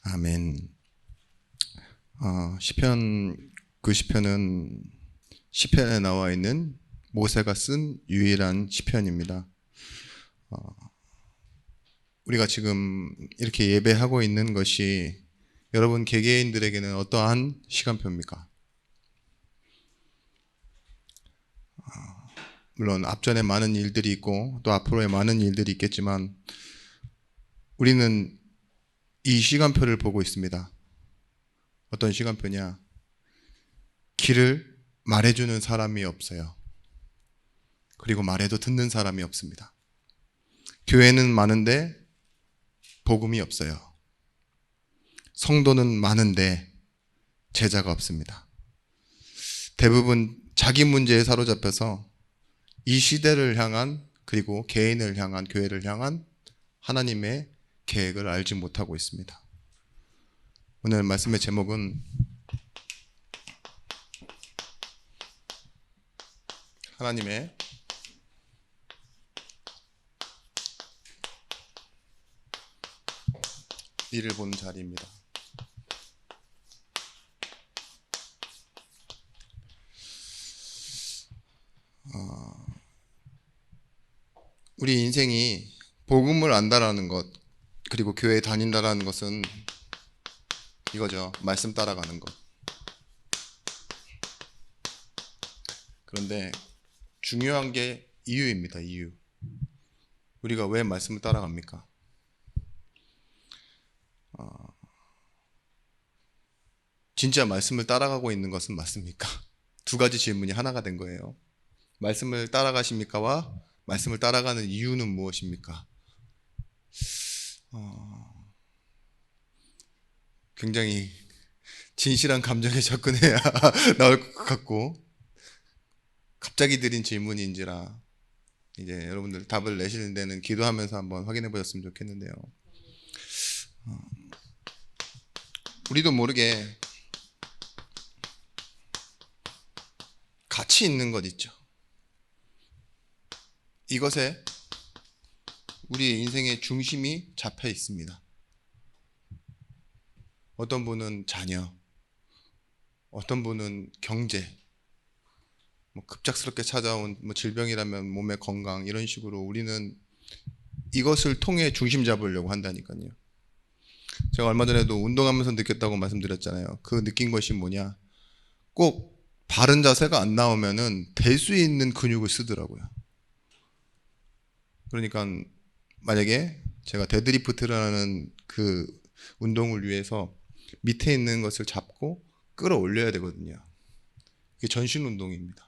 아멘. 시편 그 시편은 시편에 나와 있는 모세가 쓴 유일한 시편입니다. 우리가 지금 이렇게 예배하고 있는 것이 여러분 개개인들에게는 어떠한 시간표입니까? 물론 앞전에 많은 일들이 있고 또 앞으로의 많은 일들이 있겠지만 우리는 이 시간표를 보고 있습니다. 어떤 시간표냐? 길을 말해주는 사람이 없어요. 그리고 말해도 듣는 사람이 없습니다. 교회는 많은데 복음이 없어요. 성도는 많은데 제자가 없습니다. 대부분 자기 문제에 사로잡혀서 이 시대를 향한, 그리고 개인을 향한, 교회를 향한 하나님의 계획을 알지 못하고 있습니다. 오늘 말씀의 제목은 하나님의 일을 보는 자리입니다. 우리 인생이 복음을 안다라는 것, 그리고 교회에 다닌다라는 것은 이거죠. 말씀 따라가는 것. 그런데 중요한 게 이유입니다. 이유. 우리가 왜 말씀을 따라갑니까? 진짜 말씀을 따라가고 있는 것은 맞습니까? 두 가지 질문이 하나가 된 거예요. 말씀을 따라가십니까와 말씀을 따라가는 이유는 무엇입니까? 굉장히 진실한 감정에 접근해야 나올 것 같고, 갑자기 드린 질문인지라 이제 여러분들 답을 내시는 데는 기도하면서 한번 확인해 보셨으면 좋겠는데요. 우리도 모르게 가치 있는 것 있죠. 이것에 우리 인생의 중심이 잡혀 있습니다. 어떤 분은 자녀, 어떤 분은 경제, 급작스럽게 찾아온 질병이라면 몸의 건강, 이런 식으로 우리는 이것을 통해 중심 잡으려고 한다니까요. 제가 얼마 전에도 운동하면서 느꼈다고 말씀드렸잖아요. 그 느낀 것이 뭐냐? 꼭 바른 자세가 안 나오면은 될 수 있는 근육을 쓰더라고요. 그러니까 만약에 제가 데드리프트라는 그 운동을 위해서 밑에 있는 것을 잡고 끌어올려야 되거든요. 이게 전신 운동입니다.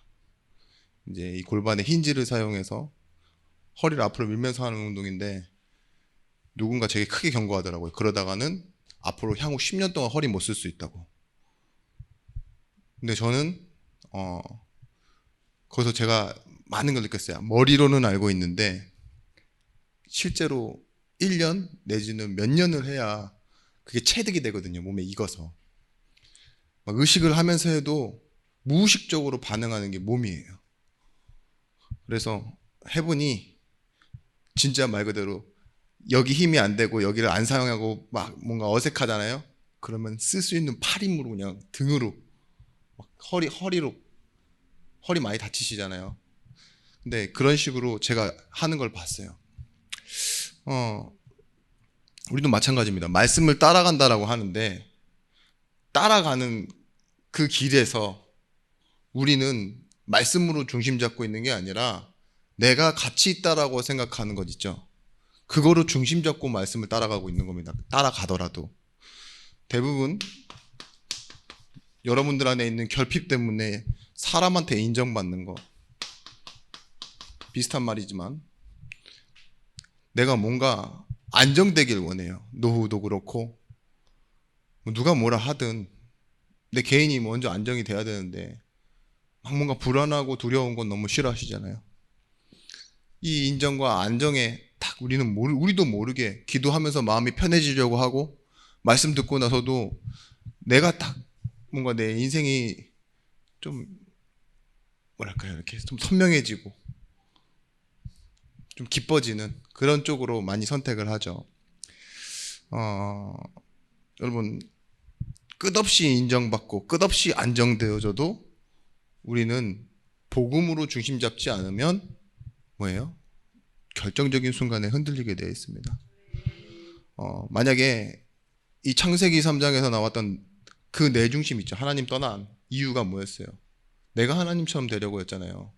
이제 이 골반에 힌지를 사용해서 허리를 앞으로 밀면서 하는 운동인데, 누군가 되게 크게 경고하더라고요. 그러다가는 앞으로 향후 10년 동안 허리 못 쓸 수 있다고. 근데 저는 거기서 제가 많은 걸 느꼈어요. 머리로는 알고 있는데 실제로 1년 내지는 몇 년을 해야 그게 체득이 되거든요. 몸에 익어서. 막 의식을 하면서 해도 무의식적으로 반응하는 게 몸이에요. 그래서 해보니 진짜 말 그대로 여기 힘이 안 되고 여기를 안 사용하고 막 뭔가 어색하잖아요. 그러면 쓸 수 있는 팔 힘으로 그냥 등으로 막 허리로, 허리 많이 다치시잖아요. 근데 그런 식으로 제가 하는 걸 봤어요. 우리도 마찬가지입니다. 말씀을 따라간다라고 하는데, 따라가는 그 길에서 우리는 말씀으로 중심 잡고 있는 게 아니라 내가 가치 있다라고 생각하는 것 있죠. 그거로 중심 잡고 말씀을 따라가고 있는 겁니다. 따라가더라도. 대부분 여러분들 안에 있는 결핍 때문에 사람한테 인정받는 거, 비슷한 말이지만 내가 뭔가 안정되길 원해요. 노후도 그렇고 누가 뭐라 하든 내 개인이 먼저 안정이 돼야 되는데 막 뭔가 불안하고 두려운 건 너무 싫어하시잖아요. 이 인정과 안정에 딱 우리도 모르게 기도하면서 마음이 편해지려고 하고, 말씀 듣고 나서도 내가 딱 뭔가 내 인생이 좀 뭐랄까요, 이렇게 좀 선명해지고 좀 기뻐지는 그런 쪽으로 많이 선택을 하죠. 여러분, 끝없이 인정받고 끝없이 안정되어져도 우리는 복음으로 중심 잡지 않으면 뭐예요? 결정적인 순간에 흔들리게 되어 있습니다. 만약에 이 창세기 3장에서 나왔던 그 내 중심 있죠. 하나님 떠난 이유가 뭐였어요? 내가 하나님처럼 되려고 했잖아요.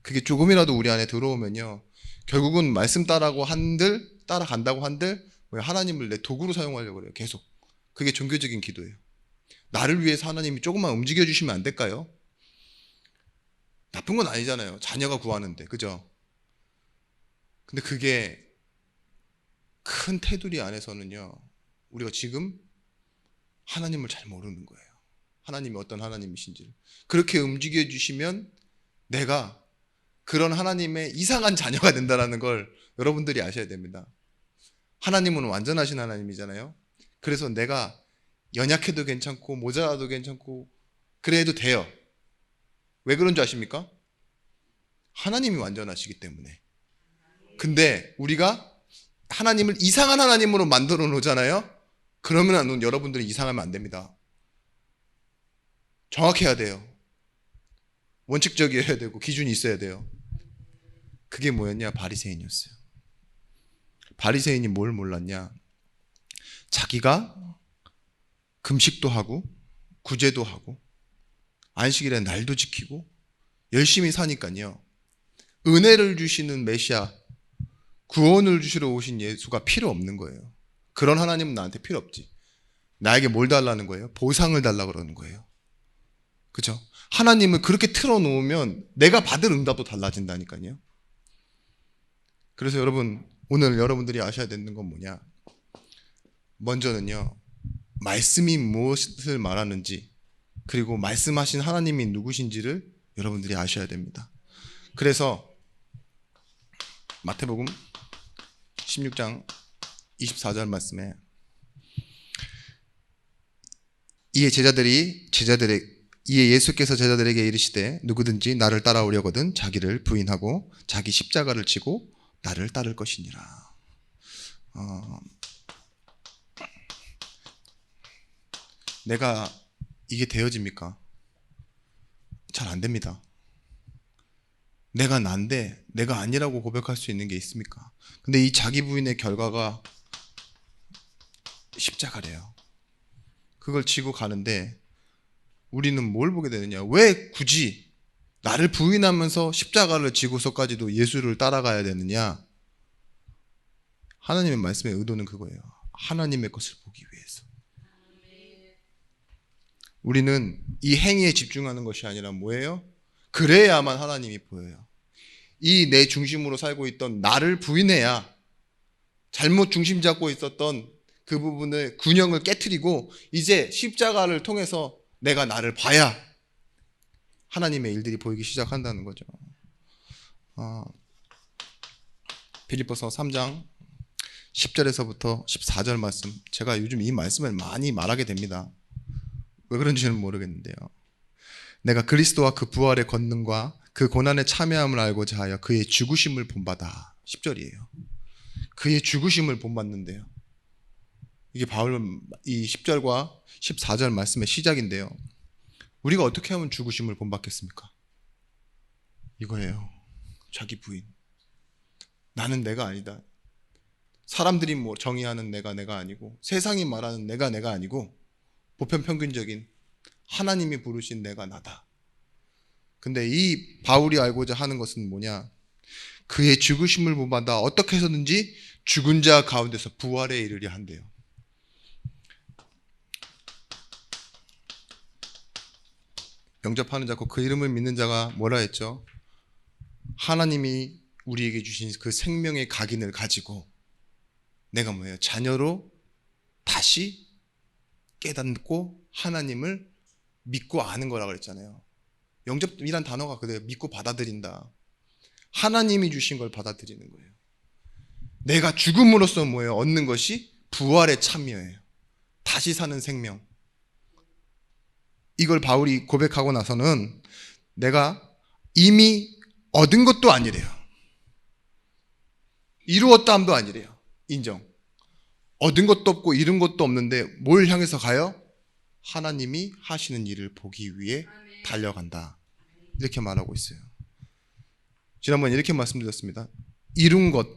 그게 조금이라도 우리 안에 들어오면요, 결국은 말씀 따라간다고 한들 하나님을 내 도구로 사용하려고 그래요. 계속. 그게 종교적인 기도예요. 나를 위해서 하나님이 조금만 움직여 주시면 안 될까요? 나쁜 건 아니잖아요. 자녀가 구하는데, 그죠? 근데 그게 큰 테두리 안에서는요, 우리가 지금 하나님을 잘 모르는 거예요. 하나님이 어떤 하나님이신지를. 그렇게 움직여 주시면 내가 그런 하나님의 이상한 자녀가 된다는 걸 여러분들이 아셔야 됩니다. 하나님은 완전하신 하나님이잖아요. 그래서 내가 연약해도 괜찮고 모자라도 괜찮고 그래도 돼요. 왜 그런 줄 아십니까? 하나님이 완전하시기 때문에. 근데 우리가 하나님을 이상한 하나님으로 만들어 놓잖아요. 그러면 여러분들이 이상하면 안 됩니다. 정확해야 돼요. 원칙적이어야 되고 기준이 있어야 돼요. 그게 뭐였냐? 바리새인이었어요. 바리새인이 뭘 몰랐냐? 자기가 금식도 하고 구제도 하고 안식일에 날도 지키고 열심히 사니까요, 은혜를 주시는 메시아, 구원을 주시러 오신 예수가 필요 없는 거예요. 그런 하나님은 나한테 필요 없지. 나에게 뭘 달라는 거예요? 보상을 달라고 그러는 거예요. 그죠? 하나님을 그렇게 틀어놓으면 내가 받을 응답도 달라진다니까요. 그래서 여러분, 오늘 여러분들이 아셔야 되는 건 뭐냐? 먼저는요, 말씀이 무엇을 말하는지, 그리고 말씀하신 하나님이 누구신지를 여러분들이 아셔야 됩니다. 그래서 마태복음 16장 24절 말씀에 이에 예수께서 제자들에게 이르시되 누구든지 나를 따라오려거든 자기를 부인하고 자기 십자가를 지고 나를 따를 것이니라. 내가 이게 되어집니까? 잘 안 됩니다. 내가 난데 내가 아니라고 고백할 수 있는 게 있습니까? 근데 이 자기 부인의 결과가 십자가래요. 그걸 지고 가는데 우리는 뭘 보게 되느냐? 왜 굳이 나를 부인하면서 십자가를 지고서까지도 예수를 따라가야 되느냐? 하나님의 말씀의 의도는 그거예요. 하나님의 것을 보기 위해서. 우리는 이 행위에 집중하는 것이 아니라 뭐예요? 그래야만 하나님이 보여요. 이 내 중심으로 살고 있던 나를 부인해야, 잘못 중심 잡고 있었던 그 부분의 균형을 깨트리고 이제 십자가를 통해서 내가 나를 봐야 하나님의 일들이 보이기 시작한다는 거죠. 빌립보서 3장 10절에서부터 14절 말씀, 제가 요즘 이 말씀을 많이 말하게 됩니다. 왜 그런지는 모르겠는데요. 내가 그리스도와 그 부활의 권능과 그 고난에 참여함을 알고자 하여 그의 죽으심을 본받아. 10절이에요. 그의 죽으심을 본받는데요. 이게 바울 이 10절과 14절 말씀의 시작인데요. 우리가 어떻게 하면 죽으심을 본받겠습니까? 이거예요. 자기 부인. 나는 내가 아니다. 사람들이 정의하는 내가 아니고, 세상이 말하는 내가 아니고, 보편평균적인 하나님이 부르신 내가 나다. 근데 이 바울이 알고자 하는 것은 뭐냐? 그의 죽으심을 본받아 어떻게 해서든지 죽은 자 가운데서 부활에 이르려 한대요. 영접하는 자, 그 이름을 믿는 자가 뭐라 했죠? 하나님이 우리에게 주신 그 생명의 각인을 가지고 내가 뭐예요? 자녀로 다시 깨닫고 하나님을 믿고 아는 거라고 그랬잖아요. 영접이란 단어가 그래요. 믿고 받아들인다. 하나님이 주신 걸 받아들이는 거예요. 내가 죽음으로써 뭐예요? 얻는 것이 부활의 참여예요. 다시 사는 생명. 이걸 바울이 고백하고 나서는 내가 이미 얻은 것도 아니래요. 이루었다 함도 아니래요. 인정. 얻은 것도 없고 잃은 것도 없는데 뭘 향해서 가요? 하나님이 하시는 일을 보기 위해 달려간다. 이렇게 말하고 있어요. 지난번에 이렇게 말씀드렸습니다. 이룬 것,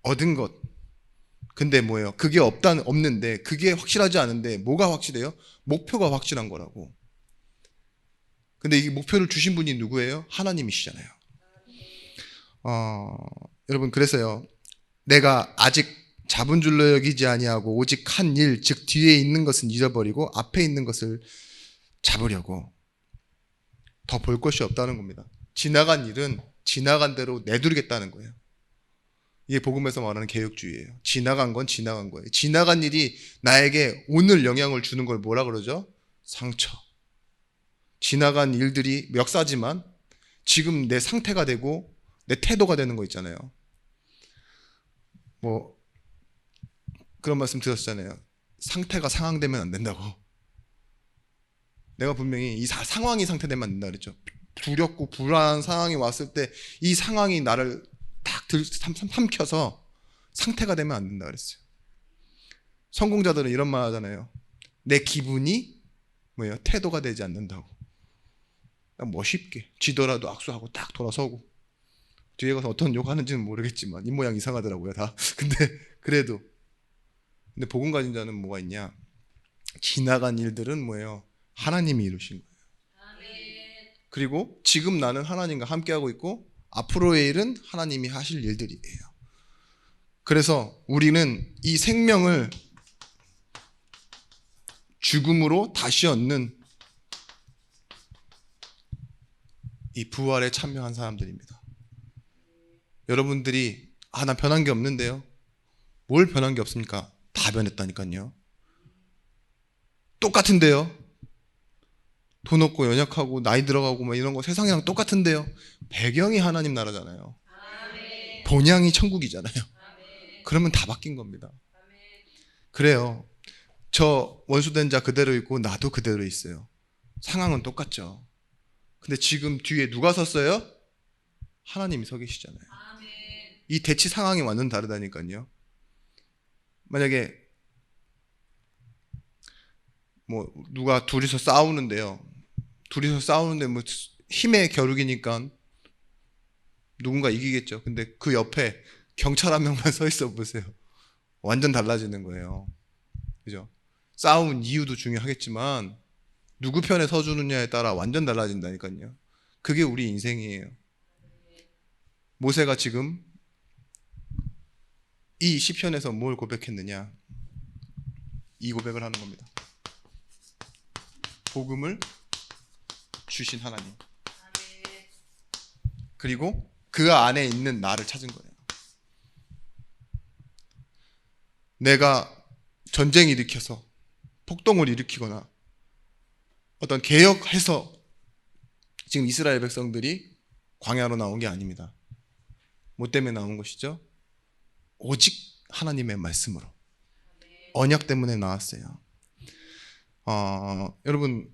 얻은 것. 근데 뭐예요? 그게 없는데, 그게 확실하지 않은데 뭐가 확실해요? 목표가 확실한 거라고. 근데 이 목표를 주신 분이 누구예요? 하나님이시잖아요. 여러분, 그래서요, 내가 아직 잡은 줄로 여기지 아니하고 오직 한 일, 즉 뒤에 있는 것은 잊어버리고 앞에 있는 것을 잡으려고. 더 볼 것이 없다는 겁니다. 지나간 일은 지나간 대로 내두르겠다는 거예요. 이게 복음에서 말하는 개혁주의예요. 지나간 건 지나간 거예요. 지나간 일이 나에게 오늘 영향을 주는 걸 뭐라 그러죠? 상처. 지나간 일들이 역사지만 지금 내 상태가 되고 내 태도가 되는 거 있잖아요. 뭐 그런 말씀 드렸잖아요. 상태가 상황되면 안 된다고. 내가 분명히 이 상황이 상태되면 안 된다 그랬죠. 두렵고 불안한 상황이 왔을 때 이 상황이 나를 딱 삼켜서 상태가 되면 안 된다 그랬어요. 성공자들은 이런 말 하잖아요. 내 기분이 뭐예요? 태도가 되지 않는다고. 멋있게 지더라도 악수하고 딱 돌아서고, 뒤에 가서 어떤 욕하는지는 모르겠지만 입 모양 이상하더라고요 다. 근데 그래도. 근데 복음 가진 자는 뭐가 있냐? 지나간 일들은 뭐예요? 하나님이 이루신 거예요. 그리고 지금 나는 하나님과 함께하고 있고 앞으로의 일은 하나님이 하실 일들이에요. 그래서 우리는 이 생명을 죽음으로 다시 얻는 이 부활에 참여한 사람들입니다. 여러분들이 나 변한 게 없는데요. 뭘 변한 게 없습니까? 다 변했다니까요. 똑같은데요. 돈 없고 연약하고 나이 들어가고 뭐 이런 거 세상이랑 똑같은데요. 배경이 하나님 나라잖아요. 본향이 천국이잖아요. 그러면 다 바뀐 겁니다. 그래요. 저 원수된 자 그대로 있고 나도 그대로 있어요. 상황은 똑같죠. 근데 지금 뒤에 누가 섰어요? 하나님이 서 계시잖아요. 이 대치 상황이 완전 다르다니까요. 만약에 뭐 누가 둘이서 싸우는데요. 둘이서 싸우는데 뭐 힘의 겨루기니까 누군가 이기겠죠. 근데 그 옆에 경찰 한 명만 서 있어 보세요. 완전 달라지는 거예요. 그죠? 싸운 이유도 중요하겠지만 누구 편에 서주느냐에 따라 완전 달라진다니까요. 그게 우리 인생이에요. 모세가 지금 이 시편에서 뭘 고백했느냐? 이 고백을 하는 겁니다. 복음을 주신 하나님. 그리고 그 안에 있는 나를 찾은 거예요. 내가 전쟁 일으켜서 폭동을 일으키거나 어떤 개혁해서 지금 이스라엘 백성들이 광야로 나온 게 아닙니다. 뭐 때문에 나온 것이죠? 오직 하나님의 말씀으로, 언약 때문에 나왔어요. 여러분,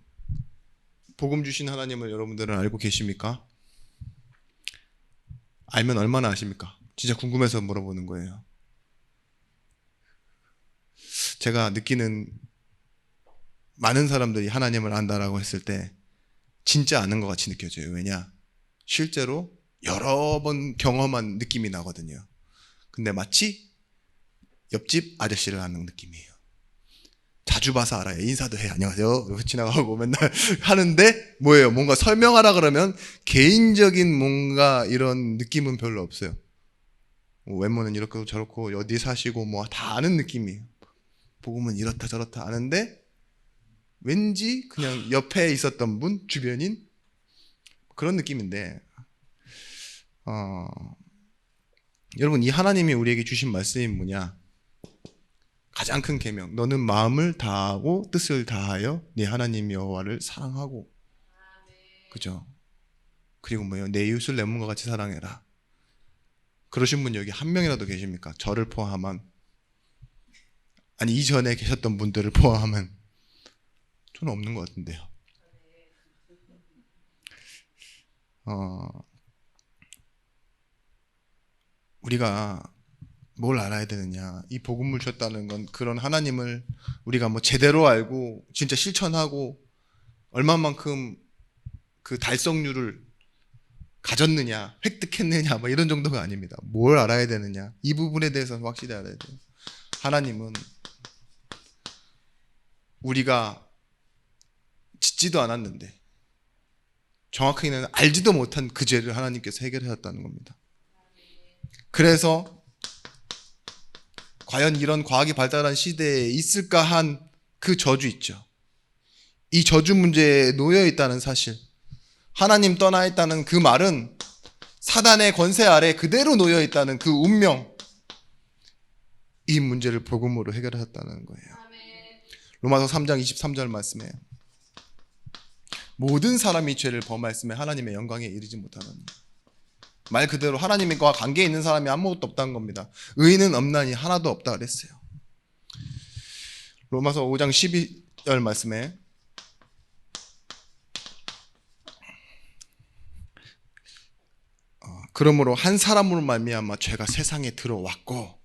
복음 주신 하나님을 여러분들은 알고 계십니까? 알면 얼마나 아십니까? 진짜 궁금해서 물어보는 거예요. 제가 느끼는, 많은 사람들이 하나님을 안다라고 했을 때 진짜 아는 것 같이 느껴져요. 왜냐? 실제로 여러 번 경험한 느낌이 나거든요. 근데 마치 옆집 아저씨를 아는 느낌이에요. 자주 봐서 알아요. 인사도 해. 안녕하세요. 이렇게 지나가고 맨날 하는데 뭐예요? 뭔가 설명하라 그러면 개인적인 뭔가 이런 느낌은 별로 없어요. 뭐 외모는 이렇고 저렇고 어디 사시고 뭐 다 아는 느낌이에요. 복음은 이렇다 저렇다 아는데 왠지 그냥 옆에 있었던 분, 주변인 그런 느낌인데, 여러분, 이 하나님이 우리에게 주신 말씀이 뭐냐? 가장 큰 계명, 너는 마음을 다하고 뜻을 다하여 네 하나님 여호와를 사랑하고, 그죠? 그리고 뭐예요? 내 이웃을 내 몸과 같이 사랑해라. 그러신 분 여기 한 명이라도 계십니까? 저를 포함한, 아니 이전에 계셨던 분들을 포함한. 저는 없는 것 같은데요. 우리가 뭘 알아야 되느냐? 이 복음을 주셨다는 건 그런 하나님을 우리가 뭐 제대로 알고 진짜 실천하고 얼마만큼 그 달성률을 가졌느냐, 획득했느냐, 뭐 이런 정도가 아닙니다. 뭘 알아야 되느냐? 이 부분에 대해서는 확실히 알아야 돼요. 하나님은 우리가 짓지도 않았는데 정확하게는 알지도 못한 그 죄를 하나님께서 해결하셨다는 겁니다. 그래서 과연 이런 과학이 발달한 시대에 있을까 한 그 저주 있죠. 이 저주 문제에 놓여 있다는 사실, 하나님 떠나 있다는 그 말은 사단의 권세 아래 그대로 놓여 있다는 그 운명, 이 문제를 복음으로 해결하셨다는 거예요. 로마서 3장 23절 말씀에 모든 사람이 죄를 범하였으며 하나님의 영광에 이르지 못하느니, 말 그대로 하나님과 관계에 있는 사람이 아무것도 없다는 겁니다. 의인은 없나니 하나도 없다 그랬어요. 로마서 5장 12절 말씀에 그러므로 한 사람으로 말미암아 죄가 세상에 들어왔고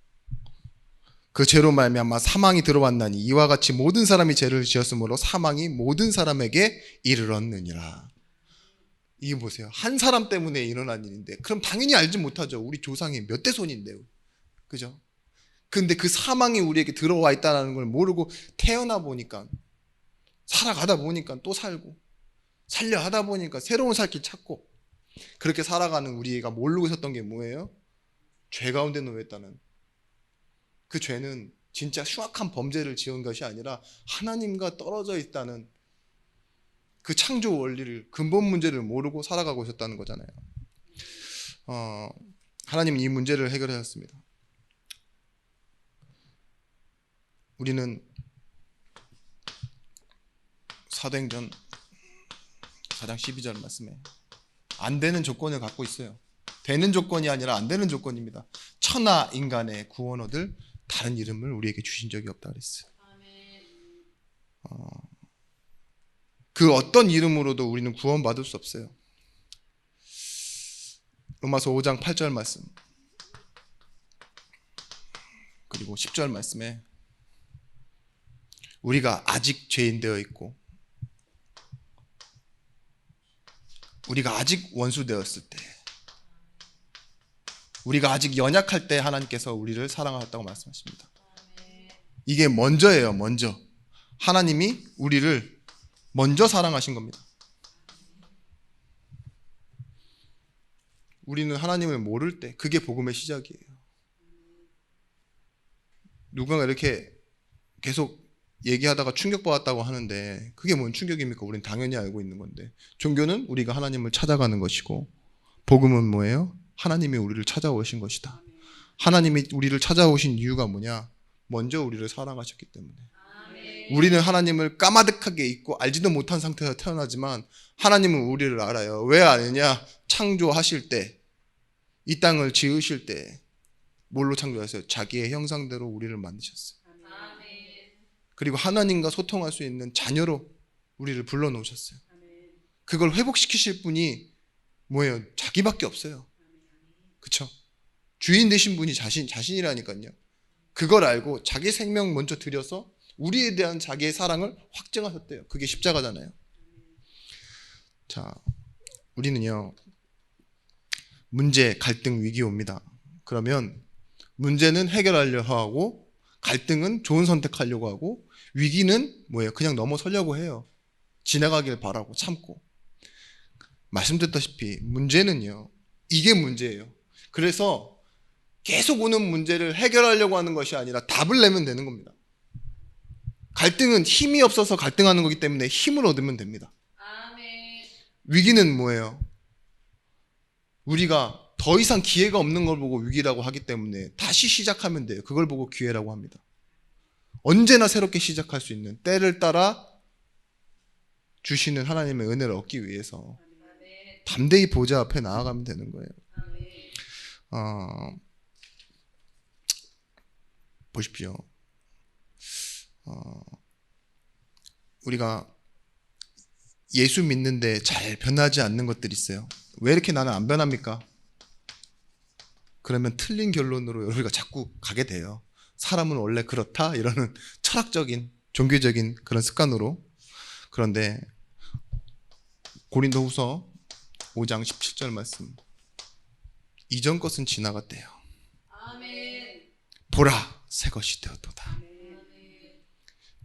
그 죄로 말미암아 사망이 들어왔나니 이와 같이 모든 사람이 죄를 지었으므로 사망이 모든 사람에게 이르렀느니라. 이게 보세요. 한 사람 때문에 일어난 일인데 그럼 당연히 알지 못하죠. 우리 조상이 몇 대 손인데요. 그죠? 근데 그 사망이 우리에게 들어와 있다는 걸 모르고 태어나 보니까, 살아가다 보니까 또 살고, 살려 하다 보니까 새로운 살 길 찾고, 그렇게 살아가는 우리가 모르고 있었던 게 뭐예요? 죄 가운데 놓여 있다는, 그 죄는 진짜 흉악한 범죄를 지은 것이 아니라 하나님과 떨어져 있다는 그 창조 원리를, 근본 문제를 모르고 살아가고 있었다는 거잖아요. 하나님은 이 문제를 해결하셨습니다. 우리는 사도행전 4장 12절 말씀에 안 되는 조건을 갖고 있어요. 되는 조건이 아니라 안 되는 조건입니다. 천하 인간의 구원 얻을 다른 이름을 우리에게 주신 적이 없다 그랬어요. 그 어떤 이름으로도 우리는 구원받을 수 없어요. 로마서 5장 8절 말씀 그리고 10절 말씀에 우리가 아직 죄인 되어 있고 우리가 아직 원수 되었을 때, 우리가 아직 연약할 때 하나님께서 우리를 사랑하셨다고 말씀하십니다. 이게 먼저예요. 먼저 하나님이 우리를 먼저 사랑하신 겁니다. 우리는 하나님을 모를 때 그게 복음의 시작이에요. 누군가 이렇게 계속 얘기하다가 충격받았다고 하는데 그게 뭔 충격입니까? 우리는 당연히 알고 있는 건데. 종교는 우리가 하나님을 찾아가는 것이고 복음은 뭐예요? 하나님이 우리를 찾아오신 것이다. 하나님이 우리를 찾아오신 이유가 뭐냐? 먼저 우리를 사랑하셨기 때문에. 우리는 하나님을 까마득하게 잊고 알지도 못한 상태에서 태어나지만 하나님은 우리를 알아요. 왜 아느냐? 창조하실 때, 이 땅을 지으실 때 뭘로 창조하셨어요? 자기의 형상대로 우리를 만드셨어요. 그리고 하나님과 소통할 수 있는 자녀로 우리를 불러놓으셨어요. 그걸 회복시키실 분이 뭐예요? 자기밖에 없어요. 그쵸? 주인 되신 분이 자신이라니까요. 그걸 알고 자기 생명 먼저 드려서 우리에 대한 자기의 사랑을 확증하셨대요. 그게 십자가잖아요. 자, 우리는요, 문제, 갈등, 위기 옵니다. 그러면 문제는 해결하려고 하고 갈등은 좋은 선택하려고 하고 위기는 뭐예요? 그냥 넘어서려고 해요. 지나가길 바라고 참고. 말씀드렸다시피 문제는요, 이게 문제예요. 그래서 계속 오는 문제를 해결하려고 하는 것이 아니라 답을 내면 되는 겁니다. 갈등은 힘이 없어서 갈등하는 거기 때문에 힘을 얻으면 됩니다. 위기는 뭐예요? 우리가 더 이상 기회가 없는 걸 보고 위기라고 하기 때문에 다시 시작하면 돼요. 그걸 보고 기회라고 합니다. 언제나 새롭게 시작할 수 있는 때를 따라 주시는 하나님의 은혜를 얻기 위해서 담대히 보좌 앞에 나아가면 되는 거예요. 보십시오. 우리가 예수 믿는데 잘 변하지 않는 것들이 있어요. 왜 이렇게 나는 안 변합니까? 그러면 틀린 결론으로 우리가 자꾸 가게 돼요. 사람은 원래 그렇다 이러는 철학적인 종교적인 그런 습관으로. 그런데 고린도후서 5장 17절 말씀, 이전 것은 지나갔대요. 보라 새 것이 되었도다.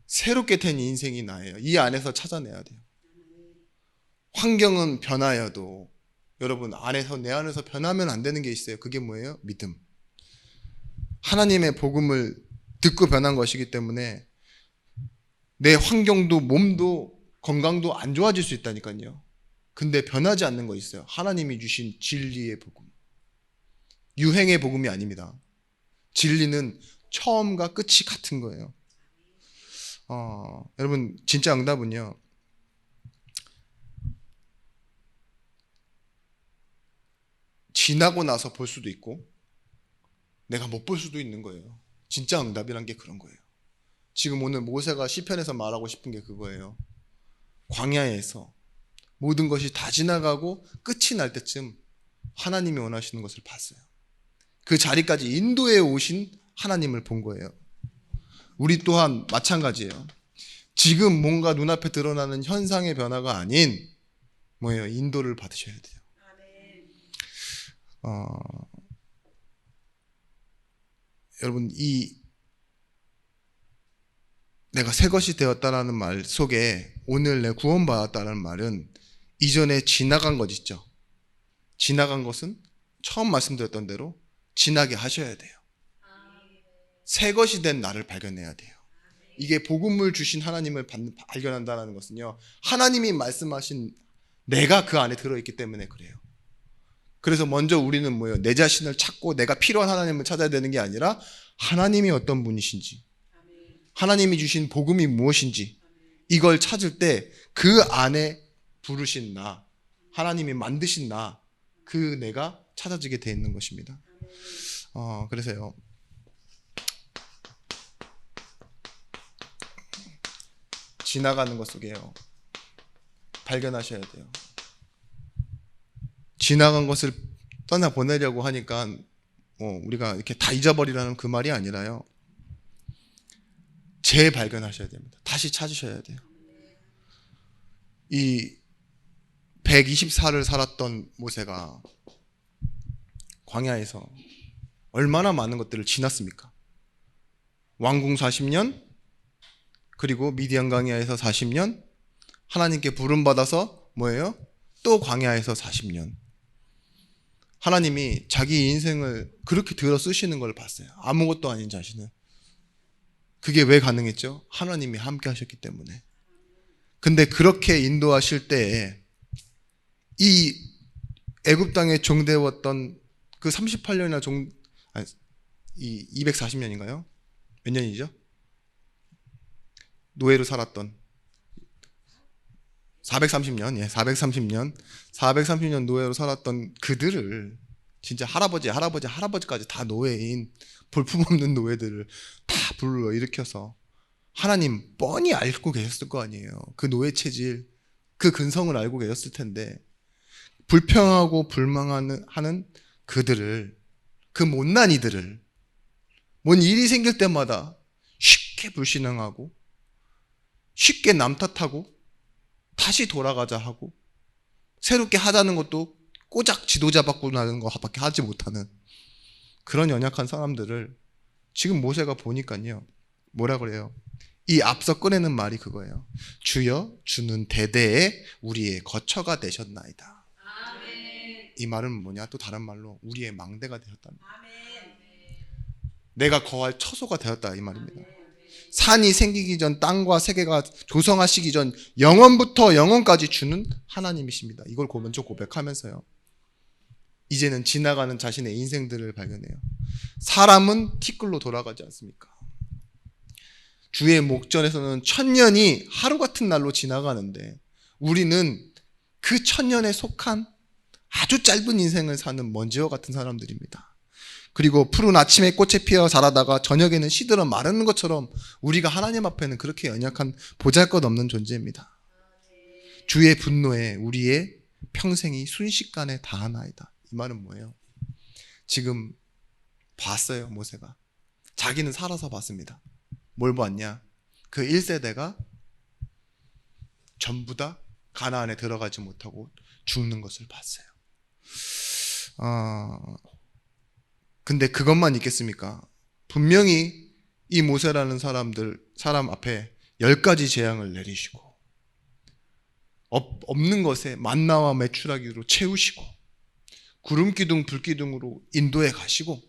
새롭게 된 인생이 나예요. 이 안에서 찾아내야 돼요. 환경은 변하여도 여러분 안에서, 내 안에서 변하면 안 되는 게 있어요. 그게 뭐예요? 믿음. 하나님의 복음을 듣고 변한 것이기 때문에 내 환경도 몸도 건강도 안 좋아질 수 있다니까요. 근데 변하지 않는 거 있어요. 하나님이 주신 진리의 복음. 유행의 복음이 아닙니다. 진리는 처음과 끝이 같은 거예요. 여러분 진짜 응답은요, 지나고 나서 볼 수도 있고 내가 못 볼 수도 있는 거예요. 진짜 응답이란 게 그런 거예요. 지금 오늘 모세가 시편에서 말하고 싶은 게 그거예요. 광야에서 모든 것이 다 지나가고 끝이 날 때쯤 하나님이 원하시는 것을 봤어요. 그 자리까지 인도해 오신 하나님을 본 거예요. 우리 또한 마찬가지예요. 지금 뭔가 눈앞에 드러나는 현상의 변화가 아닌 뭐예요? 인도를 받으셔야 돼요. 여러분, 이 내가 새 것이 되었다라는 말 속에 오늘 내 구원받았다는 말은 이전에 지나간 것 있죠. 지나간 것은 처음 말씀드렸던 대로 지나게 하셔야 돼요. 새 것이 된 나를 발견해야 돼요. 이게 복음을 주신 하나님을 발견한다는 것은요, 하나님이 말씀하신 내가 그 안에 들어있기 때문에 그래요. 그래서 먼저 우리는 뭐예요? 내 자신을 찾고 내가 필요한 하나님을 찾아야 되는 게 아니라 하나님이 어떤 분이신지, 하나님이 주신 복음이 무엇인지 이걸 찾을 때 그 안에 부르신 나, 하나님이 만드신 나, 그 내가 찾아지게 돼 있는 것입니다. 그래서요, 지나가는 것 속에요, 발견하셔야 돼요. 지나간 것을 떠나 보내려고 하니까 우리가 이렇게 다 잊어버리라는 그 말이 아니라요, 재발견하셔야 됩니다. 다시 찾으셔야 돼요. 이 124를 살았던 모세가 광야에서 얼마나 많은 것들을 지났습니까? 왕궁 40년, 그리고 미디안 광야에서 40년, 하나님께 부름받아서 뭐예요? 또 광야에서 40년. 하나님이 자기 인생을 그렇게 들어 쓰시는 걸 봤어요. 아무것도 아닌 자신을. 그게 왜 가능했죠? 하나님이 함께 하셨기 때문에. 근데 그렇게 인도하실 때에 이 애굽 땅에 종되었던 그 38년이나 이 240년인가요? 몇 년이죠? 노예로 살았던 430년, 430년 노예로 살았던 그들을, 진짜 할아버지까지 다 노예인 볼품없는 노예들을 다 불러일으켜서 하나님 뻔히 알고 계셨을 거 아니에요. 그 노예 체질, 그 근성을 알고 계셨을 텐데 불평하고 불망하는 그들을, 그 못난 이들을 뭔 일이 생길 때마다 쉽게 불신앙하고 쉽게 남 탓하고 다시 돌아가자 하고 새롭게 하자는 것도 꼬작 지도자 바꾸는 것밖에 하지 못하는 그런 연약한 사람들을 지금 모세가 보니까요, 뭐라 그래요? 이 앞서 꺼내는 말이 그거예요. 주여, 주는 대대에 우리의 거처가 되셨나이다. 아멘. 이 말은 뭐냐? 또 다른 말로 우리의 망대가 되셨다는 거예요. 내가 거할 처소가 되었다 이 말입니다. 아멘. 산이 생기기 전, 땅과 세계가 조성하시기 전 영원부터 영원까지 주는 하나님이십니다. 이걸 먼저 고백하면서요, 이제는 지나가는 자신의 인생들을 발견해요. 사람은 티끌로 돌아가지 않습니까? 주의 목전에서는 1000년이 하루 같은 날로 지나가는데 우리는 그 1000년에 속한 아주 짧은 인생을 사는 먼지와 같은 사람들입니다. 그리고 푸른 아침에 꽃에 피어 자라다가 저녁에는 시들어 마르는 것처럼 우리가 하나님 앞에는 그렇게 연약한 보잘것없는 존재입니다. 주의 분노에 우리의 평생이 순식간에 다하나이다. 이 말은 뭐예요? 지금 봤어요. 모세가 자기는 살아서 봤습니다. 뭘 봤냐? 그 1세대가 전부 다 가나안에 들어가지 못하고 죽는 것을 봤어요. 근데 그것만 있겠습니까? 분명히 이 모세라는 사람 앞에 10가지 재앙을 내리시고 없는 것에 만나와 메추라기로 채우시고 구름기둥 불기둥으로 인도해 가시고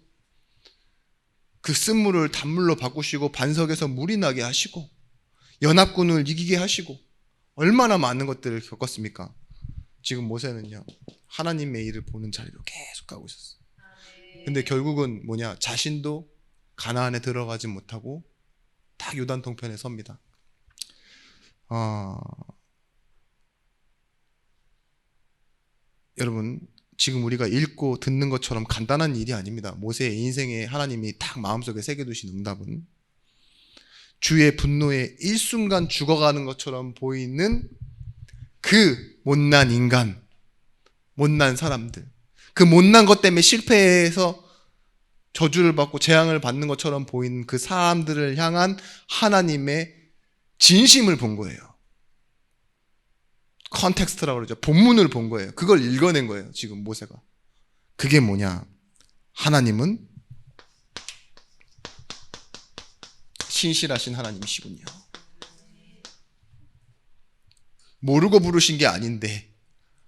그 쓴물을 단물로 바꾸시고 반석에서 물이 나게 하시고 연합군을 이기게 하시고 얼마나 많은 것들을 겪었습니까? 지금 모세는요 하나님의 일을 보는 자리로 계속 가고 있었어요. 근데 결국은 뭐냐? 자신도 가나안에 들어가지 못하고 딱 요단 동편에 섭니다. 여러분 지금 우리가 읽고 듣는 것처럼 간단한 일이 아닙니다. 모세의 인생에 하나님이 딱 마음속에 새겨두신 응답은 주의 분노에 일순간 죽어가는 것처럼 보이는 그 못난 인간, 못난 사람들, 그 못난 것 때문에 실패해서 저주를 받고 재앙을 받는 것처럼 보이는 그 사람들을 향한 하나님의 진심을 본 거예요. 컨텍스트라고 그러죠. 본문을 본 거예요. 그걸 읽어낸 거예요. 지금 모세가. 그게 뭐냐? 하나님은 신실하신 하나님이시군요. 모르고 부르신 게 아닌데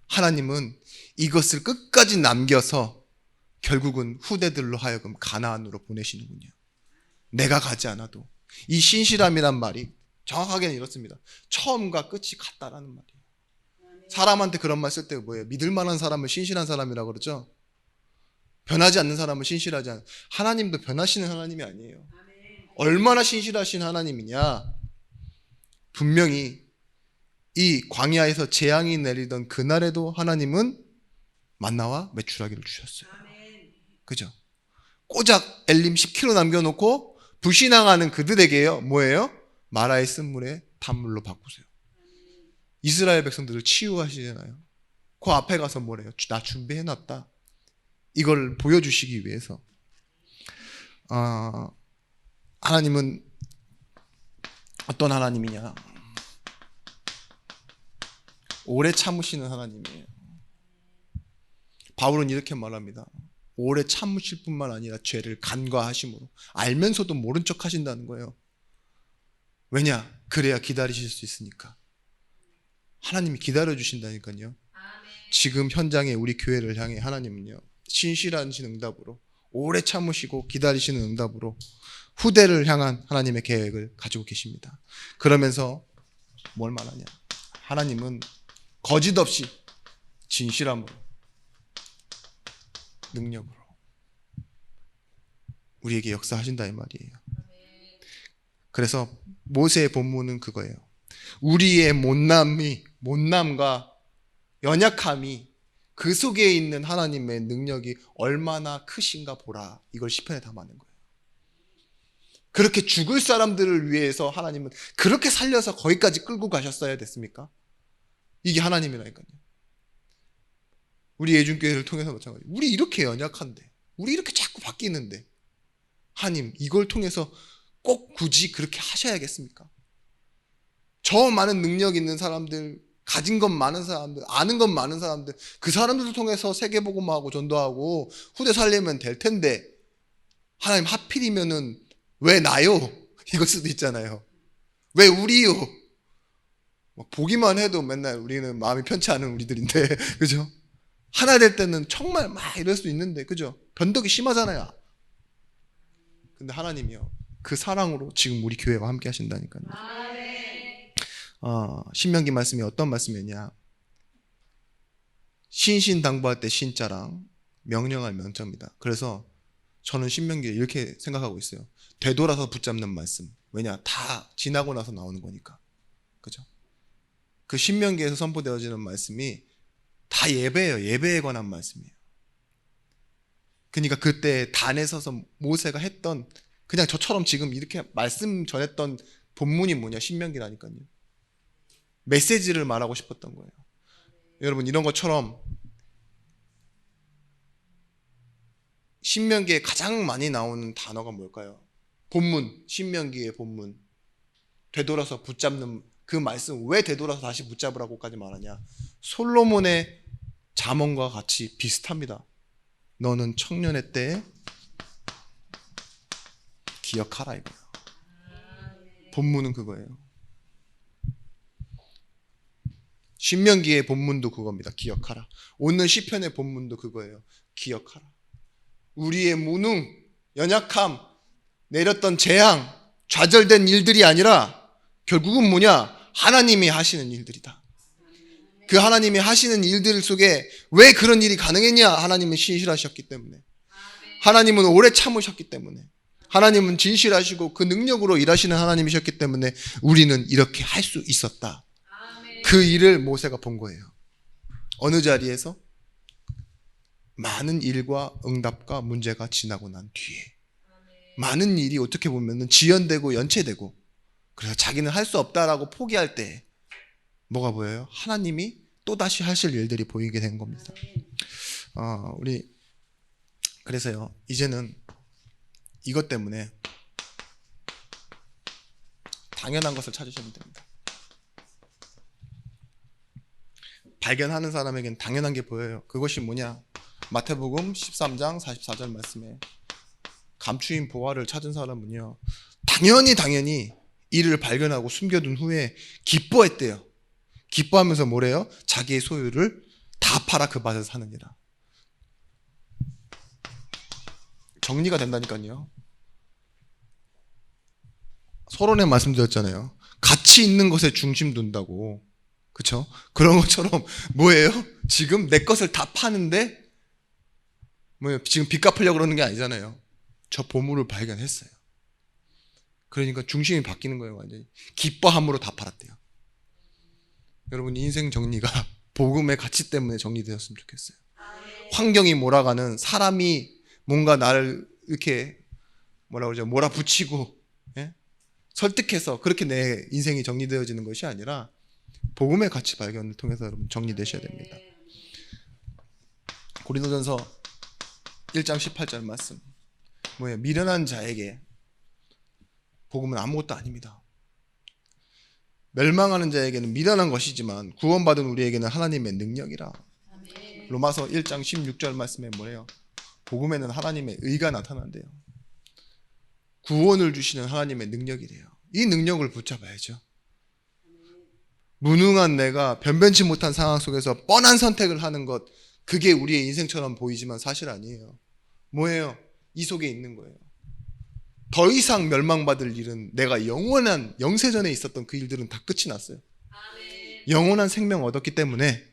하나님은 이것을 끝까지 남겨서 결국은 후대들로 하여금 가나안으로 보내시는군요. 내가 가지 않아도. 이 신실함이란 말이 정확하게는 이렇습니다. 처음과 끝이 같다라는 말이에요. 사람한테 그런 말 쓸 때 뭐예요? 믿을 만한 사람을 신실한 사람이라고 그러죠. 변하지 않는 사람을 신실하지 않는. 하나님도 변하시는 하나님이 아니에요. 얼마나 신실하신 하나님이냐? 분명히 이 광야에서 재앙이 내리던 그날에도 하나님은 만나와 메추라기를 주셨어요. 그죠? 꼬작 엘림 10km 남겨놓고 불신앙하는 그들에게요 뭐예요? 마라의 쓴물에 단물로 바꾸세요. 이스라엘 백성들을 치유하시잖아요. 그 앞에 가서 뭐래요? 나 준비해놨다. 이걸 보여주시기 위해서. 하나님은 어떤 하나님이냐? 오래 참으시는 하나님이에요. 바울은 이렇게 말합니다. 오래 참으실 뿐만 아니라 죄를 간과하심으로 알면서도 모른 척 하신다는 거예요. 왜냐? 그래야 기다리실 수 있으니까. 하나님이 기다려주신다니까요. 지금 현장에 우리 교회를 향해 하나님은요 신실하신 응답으로 오래 참으시고 기다리시는 응답으로 후대를 향한 하나님의 계획을 가지고 계십니다. 그러면서 뭘 말하냐? 하나님은 거짓 없이 진실함으로 능력으로 우리에게 역사하신다 이 말이에요. 그래서 모세의 본문은 그거예요. 우리의 못남과 연약함이 그 속에 있는 하나님의 능력이 얼마나 크신가 보라. 이걸 시편에 담아낸 거예요. 그렇게 죽을 사람들을 위해서 하나님은 그렇게 살려서 거기까지 끌고 가셨어야 됐습니까? 이게 하나님이라니까요. 우리 예준교회를 통해서 마찬가지예요. 우리 이렇게 연약한데, 우리 이렇게 자꾸 바뀌는데 하나님 이걸 통해서 꼭 굳이 그렇게 하셔야겠습니까? 저 많은 능력 있는 사람들, 가진 것 많은 사람들, 아는 것 많은 사람들, 그 사람들을 통해서 세계복음하고 전도하고 후대 살리면 될 텐데 하나님 하필이면은 왜 나요? 이걸 수도 있잖아요. 왜 우리요? 보기만 해도 맨날 우리는 마음이 편치 않은 우리들인데 그죠? 하나 될 때는 정말 막 이럴 수 있는데 그죠? 변덕이 심하잖아요. 근데 하나님이요 그 사랑으로 지금 우리 교회와 함께 하신다니까요. 신명기 말씀이 어떤 말씀이냐? 신신당부할 때 신자랑 명령할 명자입니다. 그래서 저는 신명기를 이렇게 생각하고 있어요. 되돌아서 붙잡는 말씀. 왜냐? 다 지나고 나서 나오는 거니까. 그죠? 그 신명기에서 선포되어지는 말씀이 다 예배예요. 예배에 관한 말씀이에요. 그러니까 그때 단에 서서 모세가 했던 그냥 저처럼 지금 이렇게 말씀 전했던 본문이 뭐냐? 신명기라니까요. 메시지를 말하고 싶었던 거예요. 여러분 이런 것처럼 신명기에 가장 많이 나오는 단어가 뭘까요? 본문, 신명기의 본문. 되돌아서 붙잡는 그 말씀, 왜 되돌아서 다시 붙잡으라고까지 말하냐? 솔로몬의 잠언과 같이 비슷합니다. 너는 청년의 때에 기억하라 이거예요. 본문은 그거예요. 신명기의 본문도 그겁니다. 기억하라. 오늘 시편의 본문도 그거예요. 기억하라. 우리의 무능, 연약함, 내렸던 재앙, 좌절된 일들이 아니라 결국은 뭐냐? 하나님이 하시는 일들이다. 그 하나님이 하시는 일들 속에 왜 그런 일이 가능했냐? 하나님은 신실하셨기 때문에. 하나님은 오래 참으셨기 때문에. 하나님은 진실하시고 그 능력으로 일하시는 하나님이셨기 때문에 우리는 이렇게 할 수 있었다. 그 일을 모세가 본 거예요. 어느 자리에서? 많은 일과 응답과 문제가 지나고 난 뒤에. 많은 일이 어떻게 보면 지연되고 연체되고, 그래서 자기는 할 수 없다라고 포기할 때 뭐가 보여요? 하나님이 또다시 하실 일들이 보이게 된 겁니다. 우리 그래서요, 이제는 이것 때문에 당연한 것을 찾으시면 됩니다. 발견하는 사람에겐 당연한 게 보여요. 그것이 뭐냐? 마태복음 13장 44절 말씀에 감추인 보화를 찾은 사람은요, 당연히 이를 발견하고 숨겨둔 후에 기뻐했대요. 기뻐하면서 뭐래요? 자기의 소유를 다 팔아 그 밭을 사느니라. 정리가 된다니까요. 서론에 말씀드렸잖아요. 가치 있는 것에 중심 둔다고. 그쵸? 그런 것처럼 뭐예요? 지금 내 것을 다 파는데 뭐예요? 지금 빚 갚으려고 그러는 게 아니잖아요. 저 보물을 발견했어요. 그러니까 중심이 바뀌는 거예요. 완전히 기뻐함으로 다 팔았대요. 여러분, 인생 정리가 복음의 가치 때문에 정리되었으면 좋겠어요. 환경이 몰아가는, 사람이 뭔가 나를 이렇게 뭐라고 그러죠? 몰아붙이고, 예? 설득해서 그렇게 내 인생이 정리되어지는 것이 아니라 복음의 가치 발견을 통해서 여러분 정리되셔야 됩니다. 고린도전서 1장 18절 말씀, 뭐예요? 미련한 자에게 복음은 아무것도 아닙니다. 멸망하는 자에게는 미련한 것이지만 구원받은 우리에게는 하나님의 능력이라. 로마서 1장 16절 말씀에 뭐래요? 복음에는 하나님의 의가 나타난대요. 구원을 주시는 하나님의 능력이래요. 이 능력을 붙잡아야죠. 무능한 내가 변변치 못한 상황 속에서 뻔한 선택을 하는 것, 그게 우리의 인생처럼 보이지만 사실 아니에요. 뭐예요? 이 속에 있는 거예요. 더 이상 멸망받을 일은, 내가 영원한 영세전에 있었던 그 일들은 다 끝이 났어요. 영원한 생명 얻었기 때문에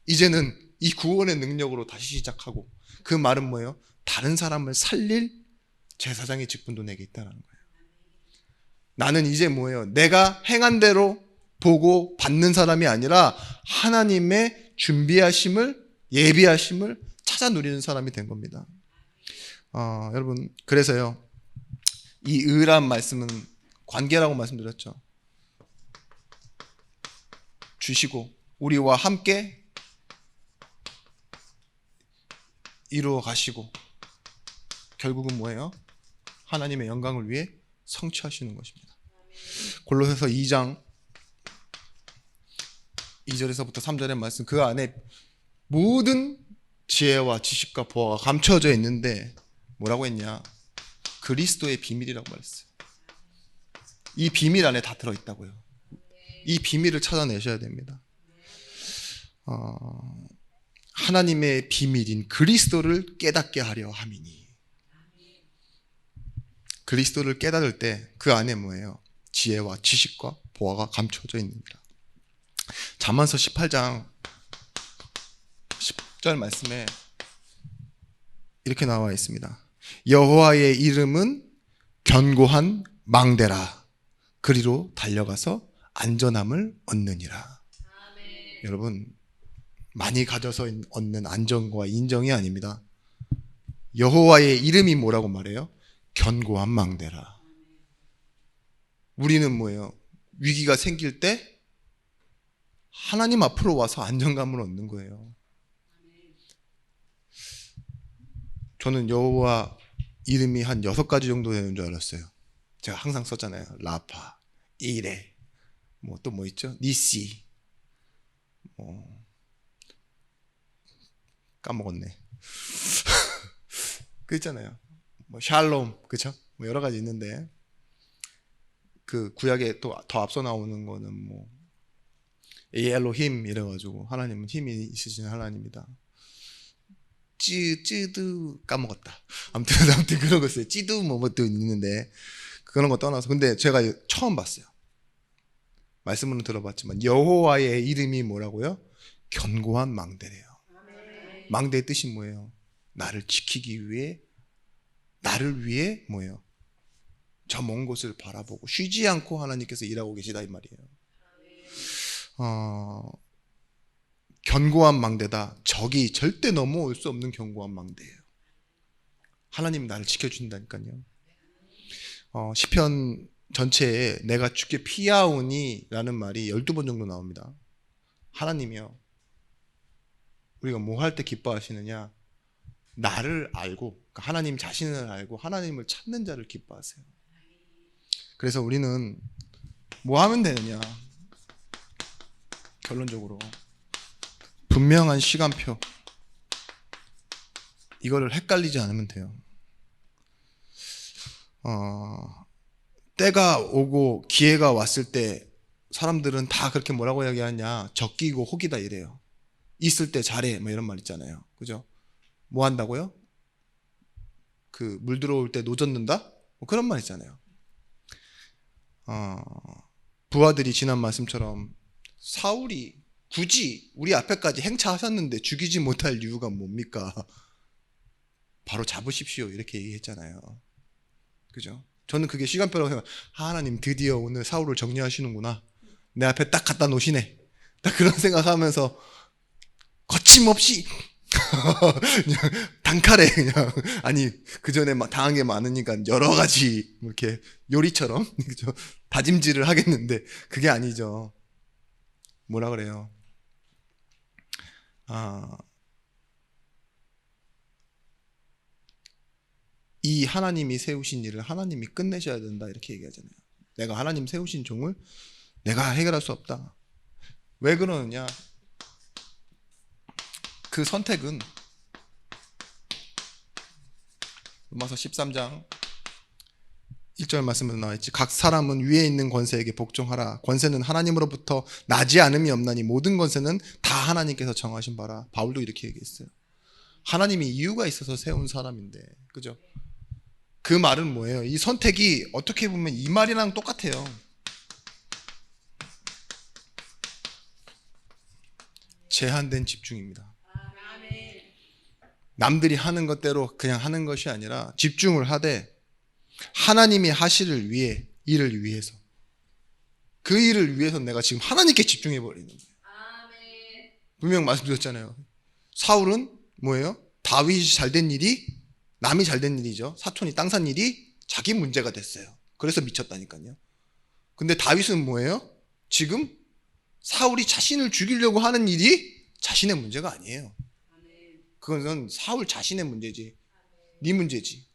이제는 이 구원의 능력으로 다시 시작하고, 그 말은 뭐예요? 다른 사람을 살릴 제사장의 직분도 내게 있다는 거예요. 나는 이제 뭐예요? 내가 행한 대로 보고 받는 사람이 아니라 하나님의 준비하심을, 예비하심을 찾아 누리는 사람이 된 겁니다. 여러분, 그래서요, 이 의란 말씀은 관계라고 말씀드렸죠. 주시고 우리와 함께 이루어 가시고, 결국은 뭐예요? 하나님의 영광을 위해 성취하시는 것입니다. 골로새서 2장 2절에서부터 3절의 말씀, 그 안에 모든 지혜와 지식과 보화가 감춰져 있는데 뭐라고 했냐? 그리스도의 비밀이라고 말했어요. 이 비밀 안에 다 들어있다고요. 이 비밀을 찾아내셔야 됩니다. 하나님의 비밀인 그리스도를 깨닫게 하려 함이니. 그리스도를 깨달을 때 그 안에 뭐예요? 지혜와 지식과 보화가 감춰져 있느니라. 잠언서 18장 10절 말씀에 이렇게 나와 있습니다. 여호와의 이름은 견고한 망대라. 그리로 달려가서 안전함을 얻느니라. 아멘. 여러분, 많이 가져서 얻는 안정과 인정이 아닙니다. 여호와의 이름이 뭐라고 말해요? 견고한 망대라. 우리는 뭐예요? 위기가 생길 때 하나님 앞으로 와서 안정감을 얻는 거예요. 저는 여호와 이름이 한 6가지 정도 되는 줄 알았어요. 제가 항상 썼잖아요. 라파, 이레, 뭐 또 뭐 있죠? 니시, 까먹었네. 그 있잖아요. 뭐 샬롬, 그쵸? 뭐 여러 가지 있는데 그 구약에 또 더 앞서 나오는 거는 뭐 엘로힘 이래가지고 하나님은 힘이 있으신 하나님이다. 찌드 까먹었다. 아무튼 그런 거 있어요. 찌드 뭐또 있는데 그런 거 떠나서 근데 제가 처음 봤어요. 말씀은 들어봤지만 여호와의 이름이 뭐라고요? 견고한 망대래요. 망대의 뜻이 뭐예요? 나를 지키기 위해 나를 위해 뭐예요? 저 먼 곳을 바라보고 쉬지 않고 하나님께서 일하고 계시다 이 말이에요. 견고한 망대다. 적이 절대 넘어올 수 없는 견고한 망대예요. 하나님이 나를 지켜준다니까요. 시편 전체에 내가 주께 피하오니 라는 말이 12번 정도 나옵니다. 하나님이요, 우리가 뭐 할 때 기뻐하시느냐? 나를 알고, 그러니까 하나님 자신을 알고 하나님을 찾는 자를 기뻐하세요. 그래서 우리는 뭐 하면 되느냐? 결론적으로 분명한 시간표, 이거를 헷갈리지 않으면 돼요. 때가 오고 기회가 왔을 때 사람들은 다 그렇게 뭐라고 이야기하냐? 적기고 혹이다 이래요. 있을 때 잘해 뭐 이런 말 있잖아요. 그죠? 뭐 한다고요? 그 물 들어올 때 노젓는다? 뭐 그런 말 있잖아요. 부하들이 지난 말씀처럼 사울이 굳이 우리 앞에까지 행차하셨는데 죽이지 못할 이유가 뭡니까? 바로 잡으십시오 이렇게 얘기했잖아요. 그죠? 저는 그게 시간표라고 생각. 하나님 드디어 오늘 사울을 정리하시는구나. 내 앞에 딱 갖다 놓으시네. 딱 그런 생각하면서 거침없이 그냥 단칼에 그냥 아니 그 전에 당한 게 많으니까 여러 가지 이렇게 요리처럼 그죠? 다짐질을 하겠는데 그게 아니죠. 뭐라 그래요? 이 하나님이 세우신 일을 하나님이 끝내셔야 된다 이렇게 얘기하잖아요. 내가 하나님 세우신 종을 내가 해결할 수 없다. 왜 그러느냐? 그 선택은 로마서 13장 1절 말씀에도 나와있지. 각 사람은 위에 있는 권세에게 복종하라. 권세는 하나님으로부터 나지 않음이 없나니 모든 권세는 다 하나님께서 정하신 바라. 바울도 이렇게 얘기했어요. 하나님이 이유가 있어서 세운 사람인데, 그죠? 그 말은 뭐예요? 이 선택이 어떻게 보면 이 말이랑 똑같아요. 제한된 집중입니다. 남들이 하는 것대로 그냥 하는 것이 아니라 집중을 하되 하나님이 하시를 위해, 일을 위해서, 그 일을 위해서 내가 지금 하나님께 집중해 버리는 거예요. 분명 말씀드렸잖아요. 사울은 뭐예요? 다윗이 잘된 일이 남이 잘된 일이죠. 사촌이 땅 산 일이 자기 문제가 됐어요. 그래서 미쳤다니까요. 근데 다윗은 뭐예요? 지금 사울이 자신을 죽이려고 하는 일이 자신의 문제가 아니에요. 그건 사울 자신의 문제지. 네 문제지.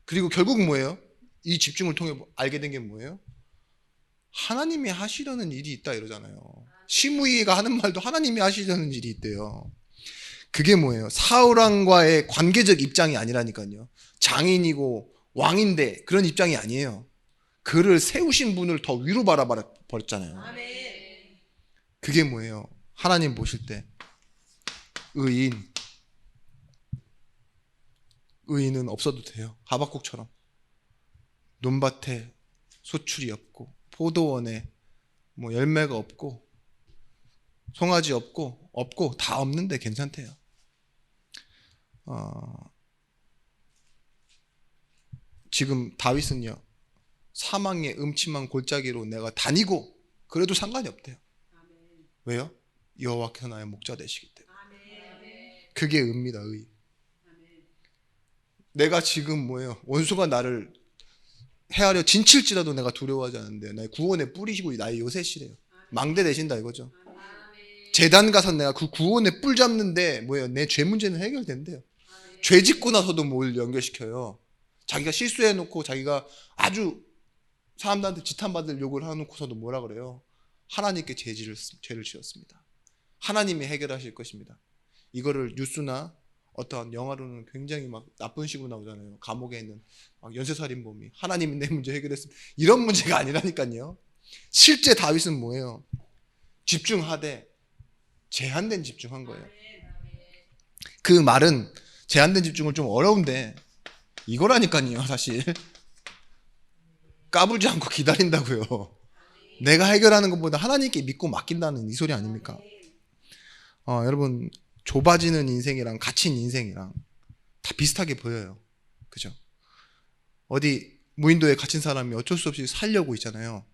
그리고 결국 뭐예요? 이 집중을 통해 알게 된 게 뭐예요? 하나님이 하시려는 일이 있다 이러잖아요. 시므이가 하는 말도 하나님이 하시려는 일이 있대요. 그게 뭐예요? 사울왕과의 관계적 입장이 아니라니까요. 장인이고 왕인데 그런 입장이 아니에요. 그를 세우신 분을 더 위로 바라버렸잖아요. 그게 뭐예요? 하나님 보실 때 의인은 없어도 돼요. 하박국처럼 논밭에 소출이 없고 포도원에 뭐 열매가 없고 송아지 없고 다 없는데 괜찮대요. 지금 다윗은요, 사망의 음침한 골짜기로 내가 다니고 그래도 상관이 없대요. 왜요? 여호와께서 나의 목자 되시기 때문에. 그게 의입니다. 의. 내가 지금 뭐예요? 원수가 나를 해하려 진칠지라도 내가 두려워하지 않는데 나의 구원의 뿌리시고 나의 요새시래요. 망대 되신다 이거죠. 제단 가서 내가 그 구원의 뿔 잡는데 뭐예요? 내 죄 문제는 해결된대요. 죄 짓고 나서도 뭘 연결시켜요? 자기가 실수해놓고 자기가 아주 사람들한테 지탄받을 욕을 해놓고서도 뭐라 그래요? 하나님께 죄를 지었습니다. 하나님이 해결하실 것입니다. 이거를 뉴스나 어떠한 영화로는 굉장히 막 나쁜 식으로 나오잖아요. 감옥에 있는 막 연쇄살인범이 하나님이 내 문제 해결했습니다. 이런 문제가 아니라니까요. 실제 다윗은 뭐예요? 집중하되 제한된 집중한 거예요. 그 말은 제한된 집중은 좀 어려운데 이거라니까요. 사실 까불지 않고 기다린다고요. 내가 해결하는 것보다 하나님께 믿고 맡긴다는 이 소리 아닙니까? 여러분, 좁아지는 인생이랑 갇힌 인생이랑 다 비슷하게 보여요. 그죠? 어디 무인도에 갇힌 사람이 어쩔 수 없이 살려고 있잖아요.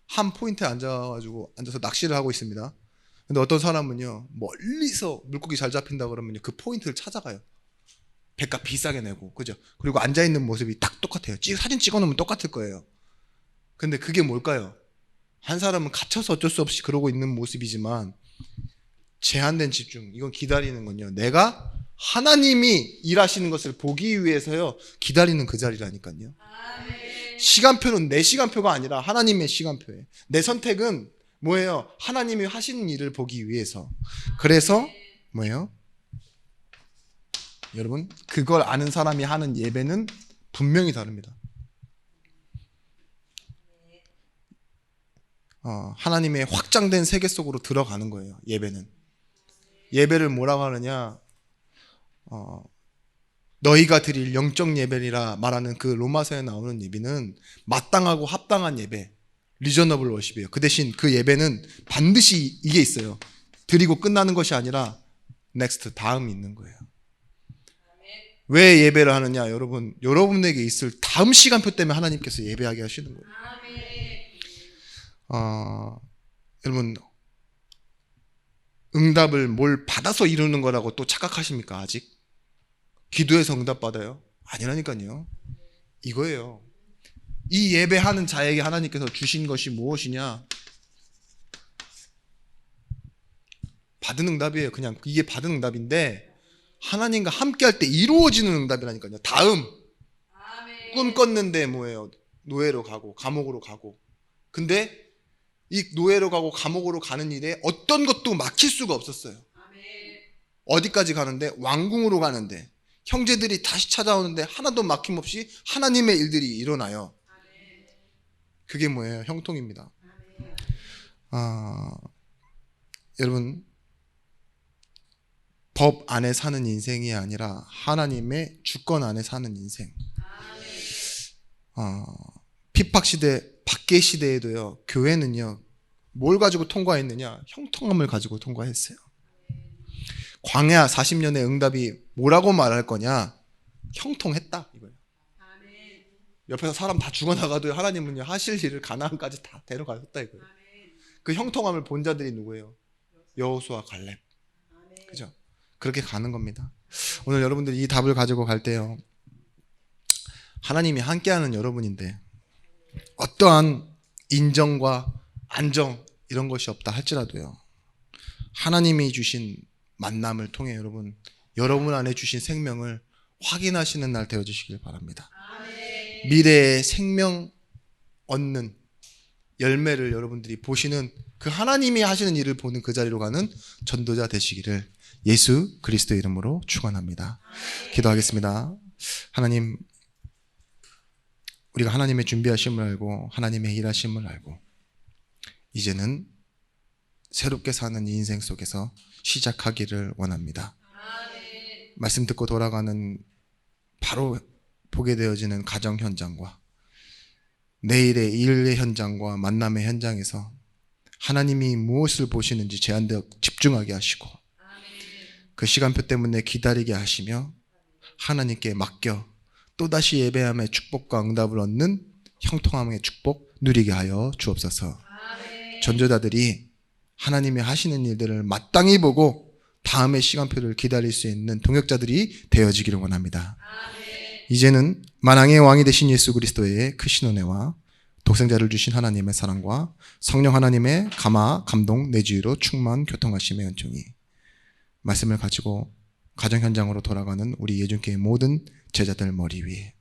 한 포인트에 앉아서 낚시를 하고 있습니다. 근데 어떤 사람은요, 멀리서 물고기 잘 잡힌다 그러면 그 포인트를 찾아가요. 배값 비싸게 내고, 그죠? 그리고 앉아있는 모습이 딱 똑같아요. 사진 찍어놓으면 똑같을 거예요. 근데 그게 뭘까요? 한 사람은 갇혀서 어쩔 수 없이 그러고 있는 모습이지만 제한된 집중, 이건 기다리는 건요, 내가 하나님이 일하시는 것을 보기 위해서요 기다리는 그 자리라니까요. 시간표는 내 시간표가 아니라 하나님의 시간표예요. 내 선택은 뭐예요? 하나님이 하시는 일을 보기 위해서. 그래서 뭐예요? 여러분, 그걸 아는 사람이 하는 예배는 분명히 다릅니다. 하나님의 확장된 세계 속으로 들어가는 거예요. 예배는. 예배를 뭐라고 하느냐? 너희가 드릴 영적 예배리라 말하는 그 로마서에 나오는 예배는 마땅하고 합당한 예배, 리저너블 워십이에요. 그 대신 그 예배는 반드시 이게 있어요. 드리고 끝나는 것이 아니라 넥스트, 다음이 있는 거예요. 왜 예배를 하느냐? 여러분에게 있을 다음 시간표 때문에 하나님께서 예배하게 하시는 거예요. 여러분, 응답을 뭘 받아서 이루는 거라고 또 착각하십니까? 아직? 기도해서 응답 받아요? 아니라니까요. 이거예요. 이 예배하는 자에게 하나님께서 주신 것이 무엇이냐? 받은 응답이에요. 그냥 이게 받은 응답인데 하나님과 함께 할 때 이루어지는 응답이라니까요. 다음. 꿈 꿨는데 뭐예요? 노예로 가고 감옥으로 가고. 근데 이 노예로 가고 감옥으로 가는 일에 어떤 것도 막힐 수가 없었어요. 어디까지 가는데? 왕궁으로 가는데 형제들이 다시 찾아오는데 하나도 막힘없이 하나님의 일들이 일어나요. 그게 뭐예요? 형통입니다. 여러분, 법 안에 사는 인생이 아니라 하나님의 주권 안에 사는 인생. 핍박시대, 박해 시대에도요, 교회는요, 뭘 가지고 통과했느냐? 형통함을 가지고 통과했어요. 광야 40년의 응답이 뭐라고 말할 거냐? 형통했다, 이거예요. 옆에서 사람 다 죽어나가도 하나님은요, 하실 일을 가나안까지 다 데려가셨다, 이거예요. 그 형통함을 본 자들이 누구예요? 여호수아, 갈렙. 그죠? 그렇게 가는 겁니다. 오늘 여러분들이 이 답을 가지고 갈 때요, 하나님이 함께하는 여러분인데 어떠한 인정과 안정 이런 것이 없다 할지라도요, 하나님이 주신 만남을 통해 여러분 안에 주신 생명을 확인하시는 날 되어주시길 바랍니다. 미래의 생명 얻는 열매를 여러분들이 보시는, 그 하나님이 하시는 일을 보는 그 자리로 가는 전도자 되시기를 예수 그리스도의 이름으로 축원합니다. 기도하겠습니다. 하나님, 우리가 하나님의 준비하심을 알고 하나님의 일하심을 알고 이제는 새롭게 사는 이 인생 속에서 시작하기를 원합니다. 말씀 듣고 돌아가는 바로 보게 되어지는 가정 현장과 내일의 일의 현장과 만남의 현장에서 하나님이 무엇을 보시는지 제한되어 집중하게 하시고 그 시간표 때문에 기다리게 하시며 하나님께 맡겨 또다시 예배함의 축복과 응답을 얻는 형통함의 축복 누리게 하여 주옵소서. 전도자들이 하나님이 하시는 일들을 마땅히 보고 다음의 시간표를 기다릴 수 있는 동역자들이 되어지기를 원합니다. 이제는 만왕의 왕이 되신 예수 그리스도의 크신 은혜와 독생자를 주신 하나님의 사랑과 성령 하나님의 감화, 감동, 내주의로 충만 교통하심의 은총이 말씀을 가지고 가정 현장으로 돌아가는 우리 예준교회 모든 제자들 머리 위에,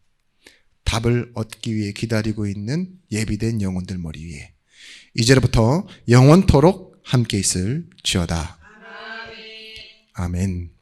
답을 얻기 위해 기다리고 있는 예비된 영혼들 머리 위에 이제부터 영원토록 함께 있을 지어다. 아멘.